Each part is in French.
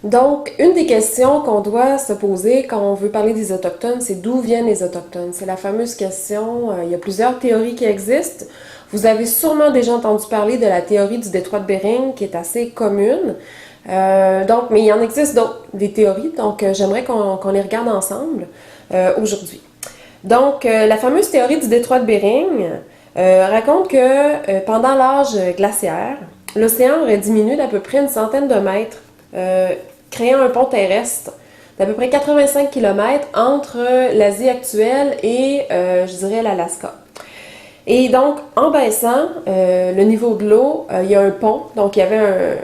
Donc, une des questions qu'on doit se poser quand on veut parler des Autochtones, c'est d'où viennent les Autochtones? C'est la fameuse question, il y a plusieurs théories qui existent. Vous avez sûrement déjà entendu parler de la théorie du détroit de Bering, qui est assez commune. Mais il y en existe d'autres, des théories, donc j'aimerais qu'on les regarde ensemble aujourd'hui. Donc, la fameuse théorie du détroit de Bering raconte que pendant l'âge glaciaire, l'océan aurait diminué d'à peu près une centaine de mètres, créant un pont terrestre d'à peu près 85 km entre l'Asie actuelle et, je dirais, l'Alaska. Et donc, en baissant le niveau de l'eau, il y a un pont, donc il y avait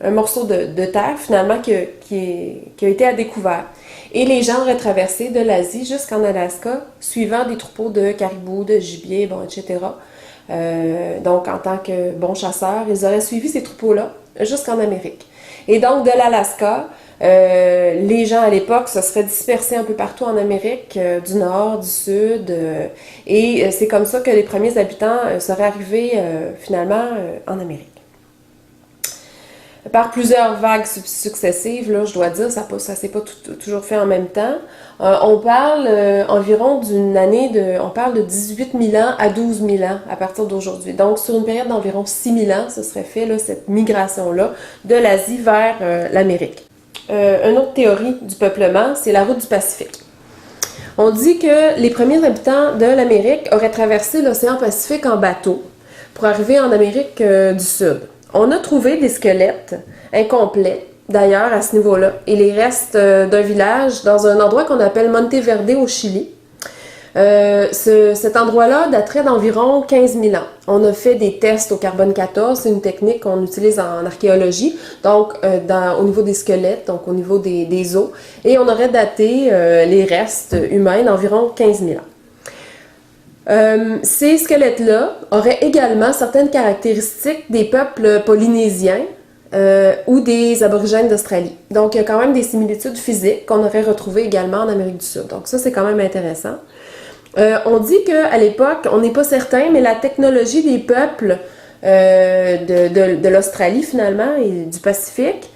un morceau de terre finalement qui a été à découvert. Et les gens auraient traversé de l'Asie jusqu'en Alaska, suivant des troupeaux de caribous, de gibier, bon, etc. Donc, en tant que bons chasseurs, ils auraient suivi ces troupeaux-là jusqu'en Amérique. Et donc, de l'Alaska, les gens à l'époque se seraient dispersés un peu partout en Amérique, du Nord, du Sud, et c'est comme ça que les premiers habitants seraient arrivés finalement en Amérique. Par plusieurs vagues successives, là, je dois dire, ça s'est pas toujours fait en même temps. On parle environ d'une année on parle de 18 000 ans à 12 000 ans à partir d'aujourd'hui. Donc, sur une période d'environ 6 000 ans, ce serait fait, là, cette migration-là, de l'Asie vers l'Amérique. Une autre théorie du peuplement, c'est la route du Pacifique. On dit que les premiers habitants de l'Amérique auraient traversé l'océan Pacifique en bateau pour arriver en Amérique du Sud. On a trouvé des squelettes incomplets, d'ailleurs, à ce niveau-là, et les restes d'un village dans un endroit qu'on appelle Monteverde au Chili. Cet endroit-là daterait d'environ 15 000 ans. On a fait des tests au carbone 14, c'est une technique qu'on utilise en archéologie, donc au niveau des squelettes, donc au niveau des os, et on aurait daté les restes humains d'environ 15 000 ans. Ces squelettes-là auraient également certaines caractéristiques des peuples polynésiens ou des aborigènes d'Australie. Donc, il y a quand même des similitudes physiques qu'on aurait retrouvées également en Amérique du Sud. Donc, ça, c'est quand même intéressant. On dit qu'à l'époque, on n'est pas certain, mais la technologie des peuples de l'Australie, finalement, et du Pacifique,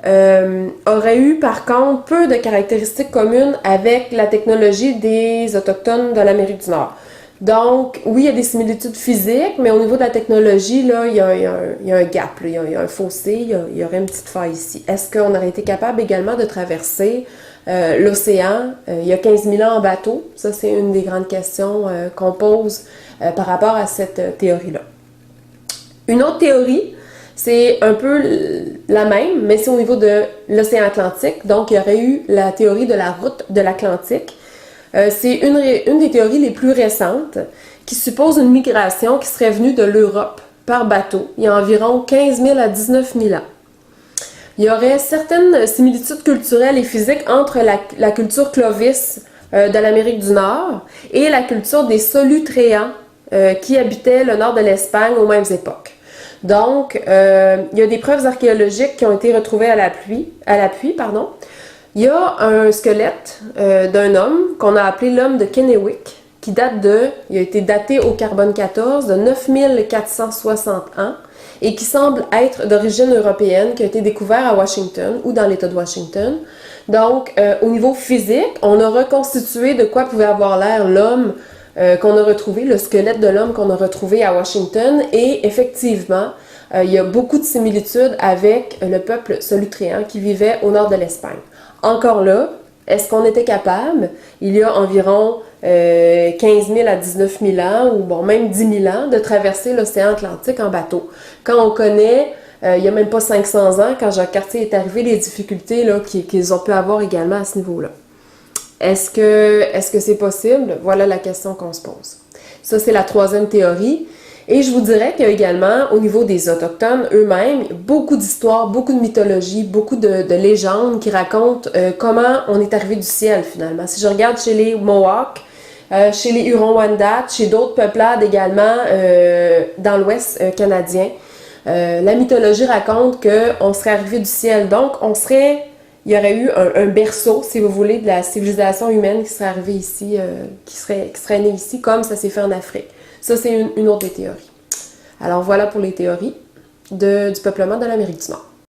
aurait eu, par contre, peu de caractéristiques communes avec la technologie des Autochtones de l'Amérique du Nord. Donc, oui, il y a des similitudes physiques, mais au niveau de la technologie, là, il y a un gap, là, il y a un fossé, il y aurait une petite faille ici. Est-ce qu'on aurait été capable également de traverser l'océan il y a 15 000 ans en bateau? Ça, c'est une des grandes questions qu'on pose par rapport à cette théorie-là. Une autre théorie, c'est un peu la même, mais c'est au niveau de l'océan Atlantique. Donc, il y aurait eu la théorie de la route de l'Atlantique. C'est une des théories les plus récentes qui suppose une migration qui serait venue de l'Europe par bateau il y a environ 15 000 à 19 000 ans. Il y aurait certaines similitudes culturelles et physiques entre la culture Clovis de l'Amérique du Nord et la culture des Solutréens qui habitaient le nord de l'Espagne aux mêmes époques. Donc, il y a des preuves archéologiques qui ont été retrouvées à l'appui. Il y a un squelette d'un homme qu'on a appelé l'homme de Kennewick, il a été daté au carbone 14 de 9460 ans et qui semble être d'origine européenne, qui a été découvert à Washington ou dans l'État de Washington. Donc, au niveau physique, on a reconstitué de quoi pouvait avoir l'air l'homme qu'on a retrouvé, le squelette de l'homme qu'on a retrouvé à Washington, et effectivement, il y a beaucoup de similitudes avec le peuple solutréen qui vivait au nord de l'Espagne. Encore là, est-ce qu'on était capable, il y a environ 15 000 à 19 000 ans, ou bon, même 10 000 ans, de traverser l'océan Atlantique en bateau? Quand on connaît, il n'y a même pas 500 ans, quand Jacques Cartier est arrivé, les difficultés là, qu'ils ont pu avoir également à ce niveau-là. Est-ce que c'est possible? Voilà la question qu'on se pose. Ça, c'est la troisième théorie. Et je vous dirais qu'il y a également, au niveau des Autochtones eux-mêmes, beaucoup d'histoires, beaucoup de mythologies, beaucoup de légendes qui racontent comment on est arrivé du ciel, finalement. Si je regarde chez les Mohawks, chez les Hurons-Wendat, chez d'autres peuplades également dans l'Ouest canadien, la mythologie raconte qu'on serait arrivé du ciel. Donc, il y aurait eu un berceau, si vous voulez, de la civilisation humaine qui serait arrivée ici, qui serait née ici, comme ça s'est fait en Afrique. Ça, c'est une autre des théories. Alors, voilà pour les théories du peuplement de l'Amérique du Nord.